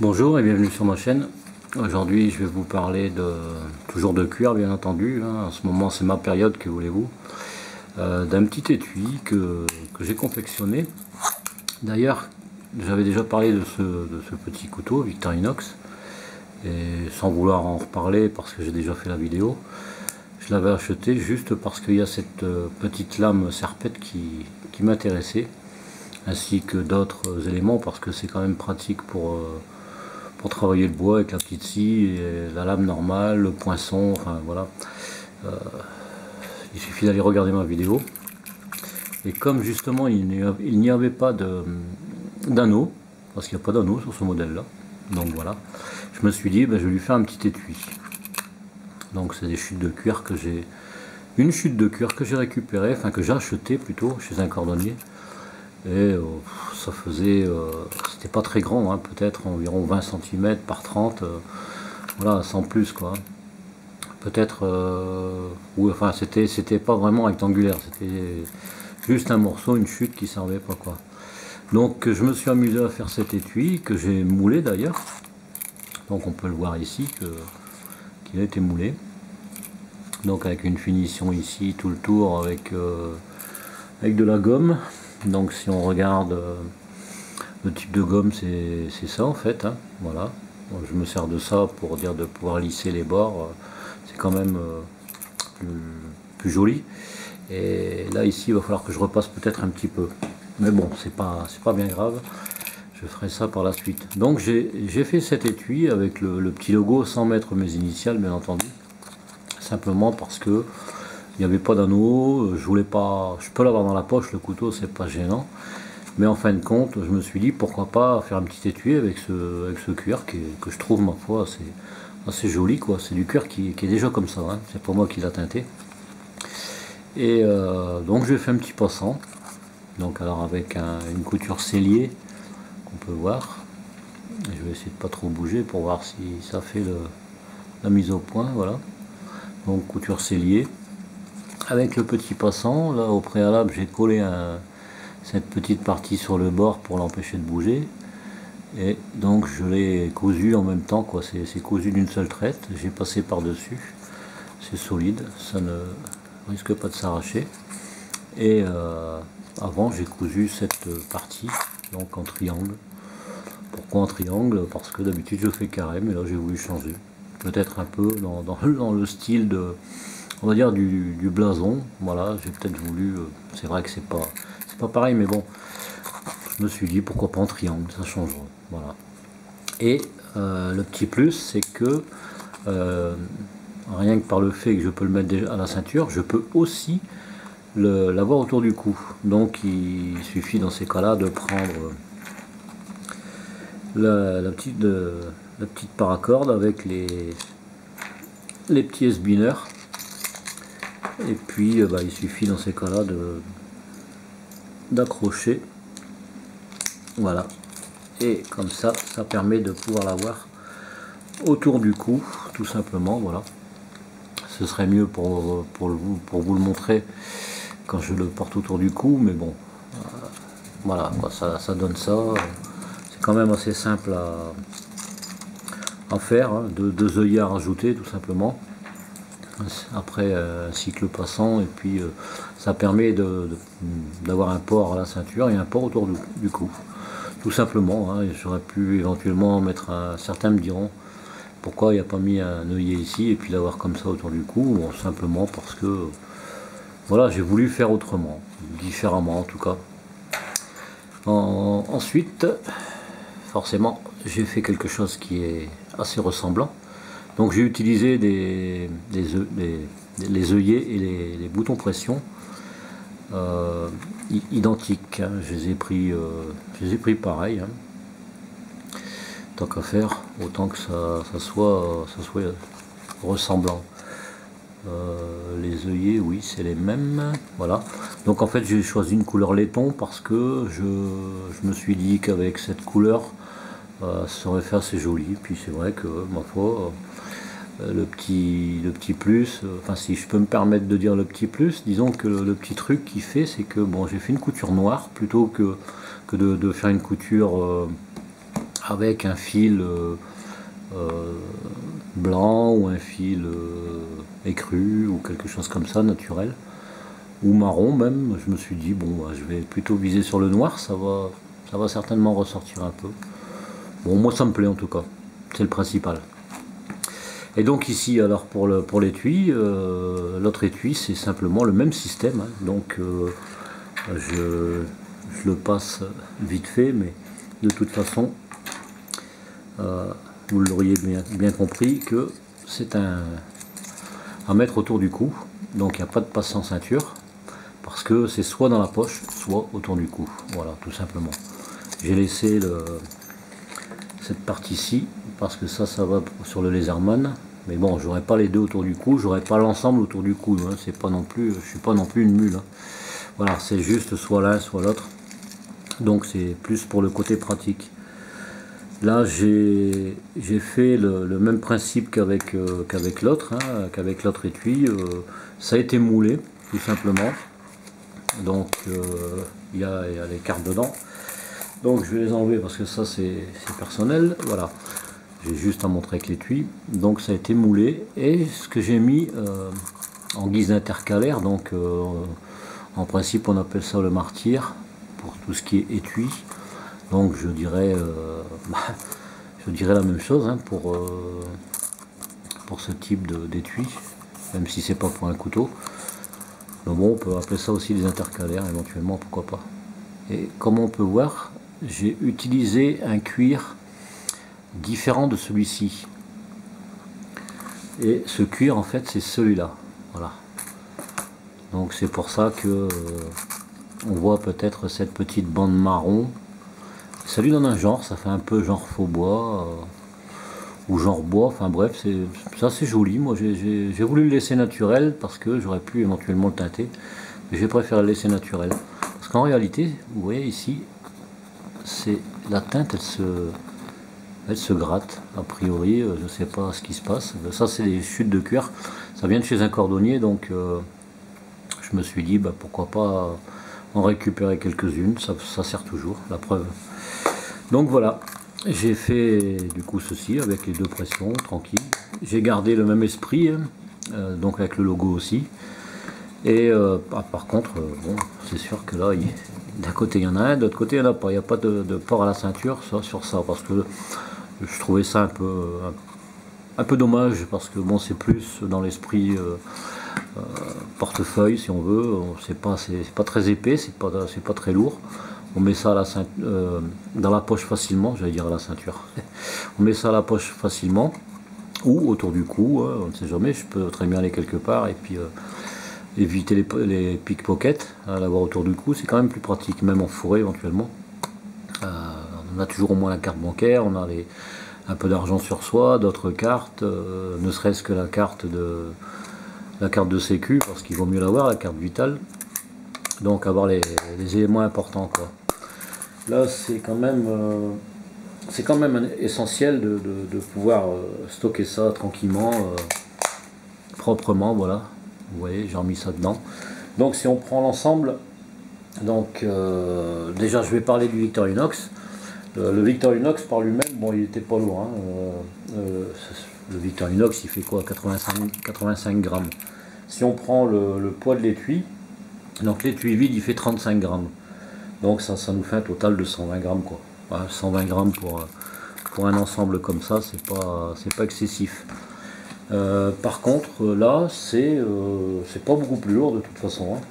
Bonjour et bienvenue sur ma chaîne. Aujourd'hui je vais vous parler toujours de cuir bien entendu, hein. En ce moment c'est ma période, que voulez-vous, d'un petit étui que j'ai confectionné. D'ailleurs j'avais déjà parlé de ce petit couteau Victorinox, et sans vouloir en reparler parce que j'ai déjà fait la vidéo, je l'avais acheté juste parce qu'il y a cette petite lame serpette qui m'intéressait, ainsi que d'autres éléments, parce que c'est quand même pratique pour travailler le bois avec la petite scie, et la lame normale, le poinçon, enfin voilà. Il suffit d'aller regarder ma vidéo. Et comme justement il n'y avait pas d'anneau, parce qu'il n'y a pas d'anneau sur ce modèle là, donc voilà, je me suis dit je vais lui faire un petit étui. Donc c'est des chutes de cuir que j'ai, une chute de cuir que j'ai récupérée, enfin que j'ai acheté plutôt chez un cordonnier. Et ça faisait, c'était pas très grand, hein, peut-être environ 20 cm par 30, voilà, sans plus quoi. Peut-être, oui, enfin c'était pas vraiment rectangulaire, c'était juste un morceau, une chute qui servait pas quoi. Donc je me suis amusé à faire cet étui que j'ai moulé d'ailleurs. Donc on peut le voir ici qu'il a été moulé. Donc avec une finition ici tout le tour avec de la gomme. Donc si on regarde le type de gomme, c'est ça en fait, hein, voilà. Donc, je me sers de ça pour dire de pouvoir lisser les bords, c'est quand même plus joli. Et là ici il va falloir que je repasse peut-être un petit peu, mais bon c'est pas bien grave, je ferai ça par la suite. Donc j'ai fait cet étui avec le petit logo sans mettre mes initiales bien entendu, simplement parce que il n'y avait pas d'anneau, je voulais pas, je peux l'avoir dans la poche le couteau, c'est pas gênant, mais en fin de compte je me suis dit pourquoi pas faire un petit étui avec ce cuir que je trouve ma foi assez joli quoi. C'est du cuir qui est déjà comme ça, hein. C'est pas moi qui l'a teinté. Et donc j'ai fait un petit passant, donc alors avec une couture sellier qu'on peut voir. Je vais essayer de pas trop bouger pour voir si ça fait la mise au point, voilà. Donc couture sellier avec le petit passant. Là au préalable j'ai collé cette petite partie sur le bord pour l'empêcher de bouger, et donc je l'ai cousu en même temps quoi. C'est cousu d'une seule traite, j'ai passé par dessus, c'est solide, ça ne risque pas de s'arracher. Et avant j'ai cousu cette partie donc en triangle. Pourquoi en triangle? Parce que d'habitude je fais carré, mais là j'ai voulu changer, peut-être un peu dans le style de, on va dire, du blason. Voilà, j'ai peut-être voulu, c'est vrai que c'est pas pareil, mais bon, je me suis dit pourquoi pas en triangle, ça changera, voilà. Et le petit plus, c'est que rien que par le fait que je peux le mettre déjà à la ceinture, je peux aussi l'avoir autour du cou. Donc il suffit dans ces cas là de prendre la petite paracorde avec les petits S-bineurs, et puis il suffit dans ces cas là d'accrocher, voilà, et comme ça permet de pouvoir l'avoir autour du cou tout simplement. Voilà, ce serait mieux pour vous le montrer quand je le porte autour du cou, mais bon, voilà, ça donne ça. C'est quand même assez simple à faire, hein. Deux œillets à rajouter tout simplement après un cycle passant, et puis ça permet d'avoir un port à la ceinture et un port autour du cou tout simplement, hein. J'aurais pu éventuellement mettre certains me diront pourquoi il n'y a pas mis un œillet ici et puis l'avoir comme ça autour du cou. Bon, simplement parce que voilà, j'ai voulu faire autrement, différemment en tout cas. Ensuite, forcément, j'ai fait quelque chose qui est assez ressemblant. Donc j'ai utilisé les œillets et les boutons pression identiques, hein. Je les ai pris pareil, hein. Tant qu'à faire, autant que ça soit ressemblant. Les œillets, oui, c'est les mêmes, voilà. Donc en fait j'ai choisi une couleur laiton parce que je me suis dit qu'avec cette couleur ça aurait fait assez joli. Puis c'est vrai que ma foi, le petit plus, enfin si je peux me permettre de dire le petit plus, disons que le petit truc qui fait, c'est que bon, j'ai fait une couture noire plutôt que de faire une couture avec un fil blanc ou un fil écru ou quelque chose comme ça, naturel, ou marron même. Je me suis dit bon, je vais plutôt viser sur le noir, ça va certainement ressortir un peu. Bon, moi ça me plaît en tout cas, c'est le principal. Et donc ici, alors pour l'étui, l'autre étui c'est simplement le même système, hein. Donc je le passe vite fait, mais de toute façon vous l'auriez bien compris que c'est à mettre autour du cou. Donc il n'y a pas de passe sans ceinture, parce que c'est soit dans la poche, soit autour du cou. Voilà, tout simplement. J'ai laissé cette partie-ci, parce que ça va sur le Leatherman. Mais bon, j'aurais pas les deux autour du cou, j'aurais pas l'ensemble autour du cou. Hein. C'est pas non plus, je suis pas non plus une mule. Hein. Voilà, c'est juste soit l'un, soit l'autre. Donc c'est plus pour le côté pratique. Là, j'ai fait le même principe qu'avec l'autre, hein, qu'avec l'autre étui. Ça a été moulé, tout simplement. Donc il y a les cartes dedans. Donc je vais les enlever parce que ça c'est personnel. Voilà, j'ai juste à montrer avec l'étui. Donc ça a été moulé, et ce que j'ai mis en guise d'intercalaire, donc en principe on appelle ça le martyr pour tout ce qui est étui. Donc je dirais la même chose, hein, pour ce type d'étui, même si c'est pas pour un couteau. Mais bon, on peut appeler ça aussi des intercalaires éventuellement, pourquoi pas. Et comme on peut voir, j'ai utilisé un cuir différent de celui-ci. Et ce cuir en fait c'est celui-là. Voilà. Donc c'est pour ça que on voit peut-être cette petite bande marron. Ça lui donne un genre, ça fait un peu genre faux bois ou genre bois, enfin bref, c'est joli. Moi j'ai voulu le laisser naturel parce que j'aurais pu éventuellement le teinter, mais j'ai préféré le laisser naturel. Parce qu'en réalité, vous voyez ici, c'est la teinte, elle se gratte, a priori, je ne sais pas ce qui se passe. Ça c'est des chutes de cuir, ça vient de chez un cordonnier, donc je me suis dit pourquoi pas en récupérer quelques-unes, ça sert toujours, la preuve. Donc voilà, j'ai fait du coup ceci avec les deux pressions, tranquille. J'ai gardé le même esprit, hein, donc avec le logo aussi. Et par contre, bon, c'est sûr que là, d'un côté il y en a un, de l'autre côté il n'y en a pas. Il n'y a pas de port à la ceinture sur ça, parce que je trouvais ça un peu dommage, parce que bon, c'est plus dans l'esprit portefeuille si on veut. C'est pas très épais, c'est pas très lourd. On met ça à dans la poche facilement, j'allais dire à la ceinture. On met ça à la poche facilement, ou autour du cou, hein, on ne sait jamais, je peux très bien aller quelque part et puis éviter les pickpockets, hein, l'avoir autour du cou, c'est quand même plus pratique, même en forêt éventuellement. On a toujours au moins la carte bancaire, on a un peu d'argent sur soi, d'autres cartes, ne serait-ce que la carte de sécu, parce qu'il vaut mieux l'avoir, la carte vitale. Donc avoir les éléments importants, quoi. Là c'est quand même essentiel de pouvoir stocker ça tranquillement, proprement. Voilà, vous voyez, j'ai remis ça dedans. Donc si on prend l'ensemble, donc déjà je vais parler du Victorinox. Le Victorinox par lui-même, bon, il était pas lourd, hein. Le Victorinox il fait quoi, 85 grammes. Si on prend le poids de l'étui, donc l'étui vide il fait 35 grammes. Donc ça nous fait un total de 120 grammes, quoi. Voilà, 120 grammes pour un ensemble comme ça, c'est pas excessif. Par contre là c'est pas beaucoup plus lourd de toute façon, hein.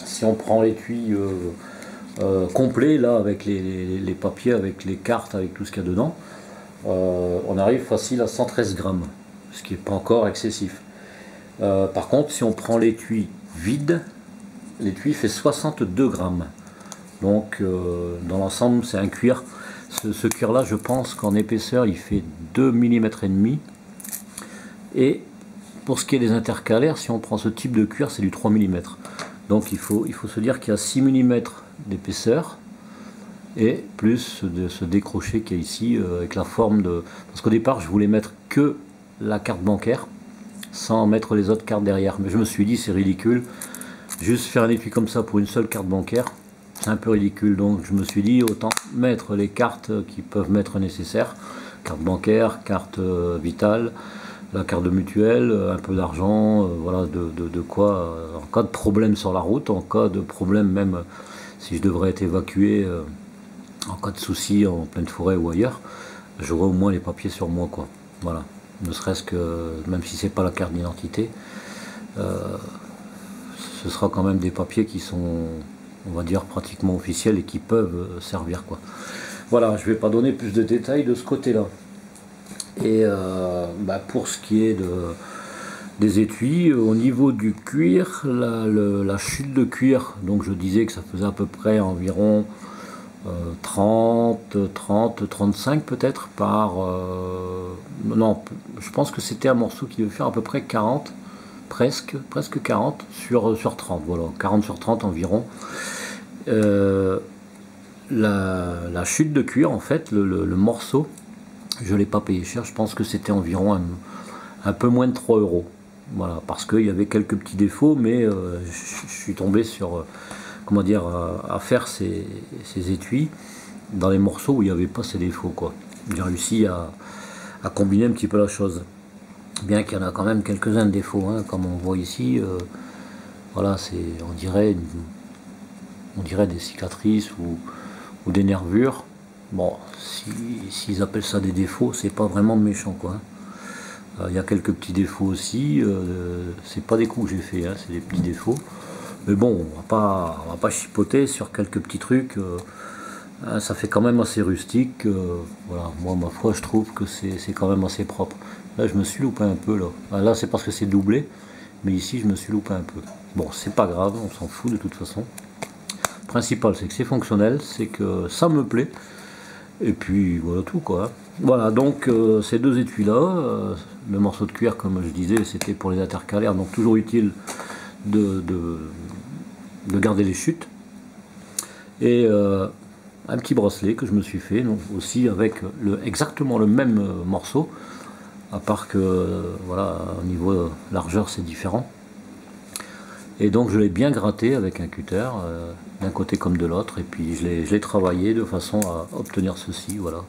Si on prend l'étui complet là, avec les papiers, avec les cartes, avec tout ce qu'il y a dedans, on arrive facile à 113 grammes, ce qui n'est pas encore excessif. Par contre si on prend l'étui vide, l'étui fait 62 grammes. Donc dans l'ensemble c'est un cuir. Ce cuir là, je pense qu'en épaisseur il fait 2 mm et demi. Et pour ce qui est des intercalaires, si on prend ce type de cuir, c'est du 3 mm. Donc il faut se dire qu'il y a 6 mm d'épaisseur, et plus de ce décroché qu'il y a ici, avec la forme de... Parce qu'au départ je voulais mettre que la carte bancaire sans mettre les autres cartes derrière, mais je me suis dit c'est ridicule, juste faire un étui comme ça pour une seule carte bancaire, c'est un peu ridicule. Donc je me suis dit autant mettre les cartes qui peuvent m'être nécessaires, carte bancaire, carte vitale, la carte de mutuelle, un peu d'argent, voilà, de quoi, en cas de problème sur la route, en cas de problème même si je devrais être évacué, en cas de souci en pleine forêt ou ailleurs, j'aurai au moins les papiers sur moi, quoi. Voilà, ne serait-ce que, même si c'est pas la carte d'identité, ce sera quand même des papiers qui sont, on va dire, pratiquement officiels et qui peuvent servir, quoi. Voilà, je vais pas donner plus de détails de ce côté-là. Et pour ce qui est des étuis, au niveau du cuir, la chute de cuir, donc je disais que ça faisait à peu près environ 35 peut-être par... non, je pense que c'était un morceau qui devait faire à peu près 40, presque 40 sur 30, voilà, 40 sur 30 environ. La chute de cuir, en fait, le morceau, je ne l'ai pas payé cher, je pense que c'était environ un peu moins de 3 euros. Voilà, parce qu'il y avait quelques petits défauts, mais je suis tombé sur, comment dire, à faire ces étuis dans les morceaux où il n'y avait pas ces défauts, quoi. J'ai réussi à combiner un petit peu la chose. Bien qu'il y en a quand même quelques-uns de défauts, hein, comme on voit ici, voilà, on dirait des cicatrices ou des nervures. Bon, s'ils appellent ça des défauts, c'est pas vraiment méchant, quoi. Il y a quelques petits défauts aussi, c'est pas des coups que j'ai fait, hein, c'est des petits défauts. Mais bon, on va pas chipoter sur quelques petits trucs. Hein, ça fait quand même assez rustique. Voilà, moi, ma foi, je trouve que c'est quand même assez propre. Là, je me suis loupé un peu, là. Là, c'est parce que c'est doublé, mais ici, je me suis loupé un peu. Bon, c'est pas grave, on s'en fout de toute façon. Le principal, c'est que c'est fonctionnel, c'est que ça me plaît. Et puis voilà tout, quoi. Voilà, donc ces deux étuis là, le morceau de cuir, comme je disais, c'était pour les intercalaires, donc toujours utile de garder les chutes. Et un petit bracelet que je me suis fait, donc aussi avec exactement le même morceau, à part que voilà, au niveau largeur c'est différent. Et donc je l'ai bien gratté avec un cutter, d'un côté comme de l'autre, et puis je l'ai travaillé de façon à obtenir ceci, voilà.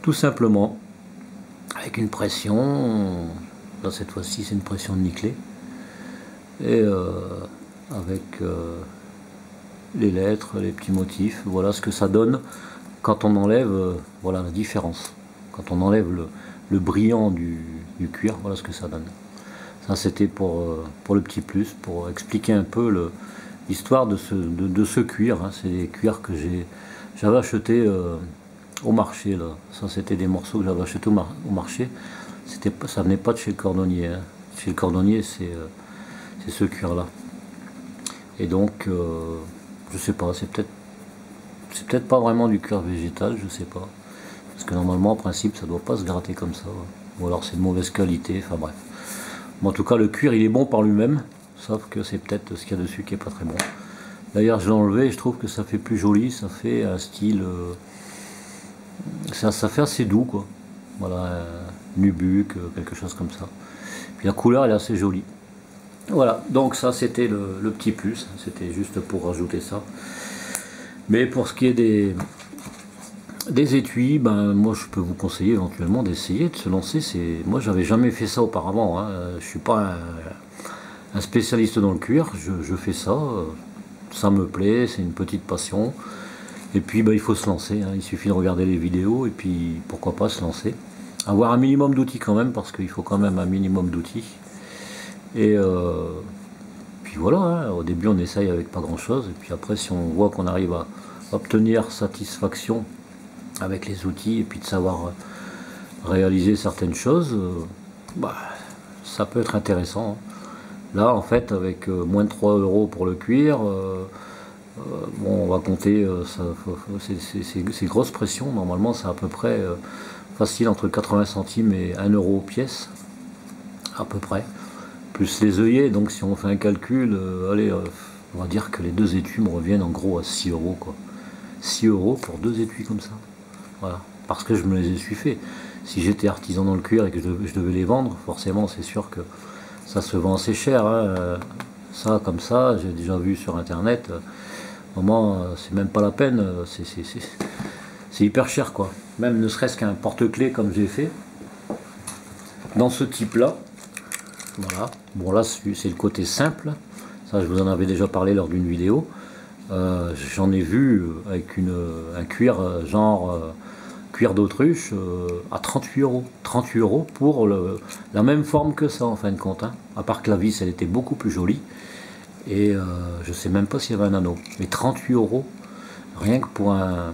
Tout simplement, avec une pression, là cette fois-ci c'est une pression de nickelé, et avec les lettres, les petits motifs, voilà ce que ça donne quand on enlève, voilà la différence. Quand on enlève le brillant du cuir, voilà ce que ça donne. Ça c'était pour le petit plus, pour expliquer un peu l'histoire de ce cuir, hein. C'est des cuirs que j'avais acheté au marché, là. Ça c'était des morceaux que j'avais achetés au marché. Ça venait pas de chez le cordonnier, hein. Chez le cordonnier c'est ce cuir là. Et donc je sais pas, c'est peut-être pas vraiment du cuir végétal, je sais pas. Parce que normalement en principe ça doit pas se gratter comme ça, ouais. Ou alors c'est de mauvaise qualité, enfin bref. Bon, en tout cas, le cuir, il est bon par lui-même, sauf que c'est peut-être ce qu'il y a dessus qui est pas très bon. D'ailleurs, je l'ai enlevé et je trouve que ça fait plus joli, ça fait un style... ça fait assez doux, quoi. Voilà, nubuck, quelque chose comme ça. Puis la couleur, elle est assez jolie. Voilà, donc ça, c'était le petit plus. C'était juste pour rajouter ça. Mais pour ce qui est des étuis, ben moi je peux vous conseiller éventuellement d'essayer de se lancer. Moi j'avais jamais fait ça auparavant, hein. Je suis pas un spécialiste dans le cuir, je fais ça, ça me plaît, c'est une petite passion. Et puis ben, il faut se lancer, hein. Il suffit de regarder les vidéos et puis pourquoi pas se lancer. Avoir un minimum d'outils quand même, parce qu'il faut quand même un minimum d'outils. Et puis voilà, hein. Au début on essaye avec pas grand chose, et puis après si on voit qu'on arrive à obtenir satisfaction avec les outils et puis de savoir réaliser certaines choses, ça peut être intéressant, hein. Là en fait avec moins de 3 euros pour le cuir, bon, on va compter ces grosses pressions, normalement c'est à peu près facile entre 80 centimes et 1 euro pièce à peu près, plus les œillets. Donc si on fait un calcul, allez, on va dire que les deux étuis me reviennent en gros à 6 euros, quoi. 6 euros pour deux étuis comme ça. Voilà, parce que je me les suis fait. Si j'étais artisan dans le cuir et que je devais les vendre, forcément c'est sûr que ça se vend assez cher, hein. Ça comme ça, j'ai déjà vu sur internet, moment, c'est même pas la peine, c'est hyper cher quoi. Même ne serait-ce qu'un porte-clés comme j'ai fait, dans ce type là. Voilà, bon là c'est le côté simple, ça je vous en avais déjà parlé lors d'une vidéo. J'en ai vu avec un cuir genre cuir d'autruche à 38 euros. 38 euros pour la même forme que ça en fin de compte, hein. À part que la vis elle était beaucoup plus jolie. Et je sais même pas s'il y avait un anneau. Mais 38 euros, rien que pour un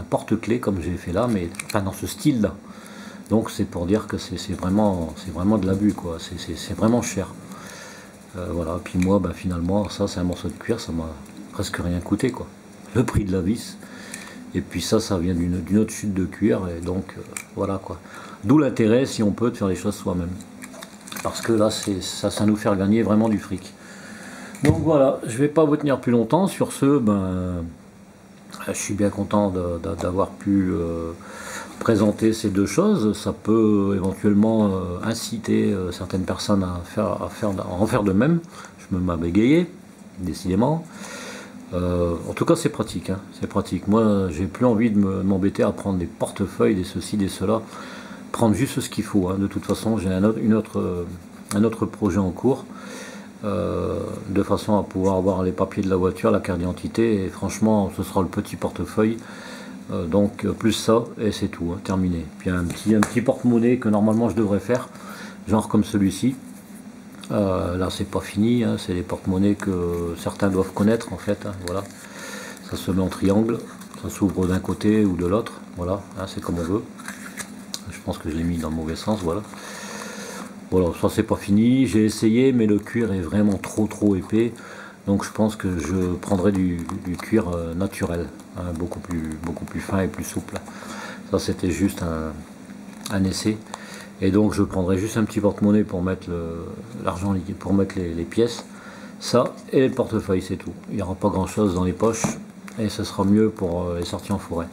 porte-clés comme j'ai fait là, mais enfin dans ce style là. Donc c'est pour dire que c'est vraiment de l'abus quoi, c'est vraiment cher. Voilà, puis moi bah, finalement ça c'est un morceau de cuir, ça m'a presque rien coûté quoi. Le prix de la vis, et puis ça vient d'une autre chute de cuir, et donc voilà quoi. D'où l'intérêt si on peut de faire les choses soi-même. Parce que là ça nous fait gagner vraiment du fric. Donc voilà, je vais pas vous tenir plus longtemps. Sur ce, ben, je suis bien content d'avoir pu présenter ces deux choses. Ça peut éventuellement inciter certaines personnes à en faire de même. Je me mets bégayé, décidément. En tout cas, c'est pratique, hein, c'est pratique. Moi, j'ai plus envie de m'embêter à prendre des portefeuilles, des ceci, des cela. Prendre juste ce qu'il faut, hein. De toute façon, j'ai un autre projet en cours. De façon à pouvoir avoir les papiers de la voiture, la carte d'identité, et franchement ce sera le petit portefeuille, donc plus ça et c'est tout, hein, terminé. Puis un petit porte-monnaie que normalement je devrais faire, genre comme celui-ci. Là c'est pas fini, hein, c'est les porte-monnaies que certains doivent connaître en fait, hein, voilà. Ça se met en triangle, ça s'ouvre d'un côté ou de l'autre, voilà, hein, c'est comme on veut. Je pense que je l'ai mis dans le mauvais sens, voilà. Voilà, ça c'est pas fini, j'ai essayé mais le cuir est vraiment trop épais, donc je pense que je prendrai du cuir naturel, hein, beaucoup plus fin et plus souple. Ça c'était juste un essai, et donc je prendrai juste un petit porte-monnaie pour mettre l'argent liquide, pour mettre les pièces, ça et le portefeuille, c'est tout. Il n'y aura pas grand chose dans les poches et ce sera mieux pour les sorties en forêt.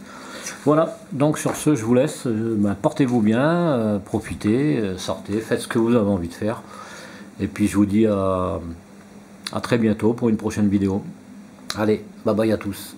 Voilà, donc sur ce, je vous laisse. Ben, portez-vous bien, profitez, sortez, faites ce que vous avez envie de faire. Et puis je vous dis à très bientôt pour une prochaine vidéo. Allez, bye bye à tous.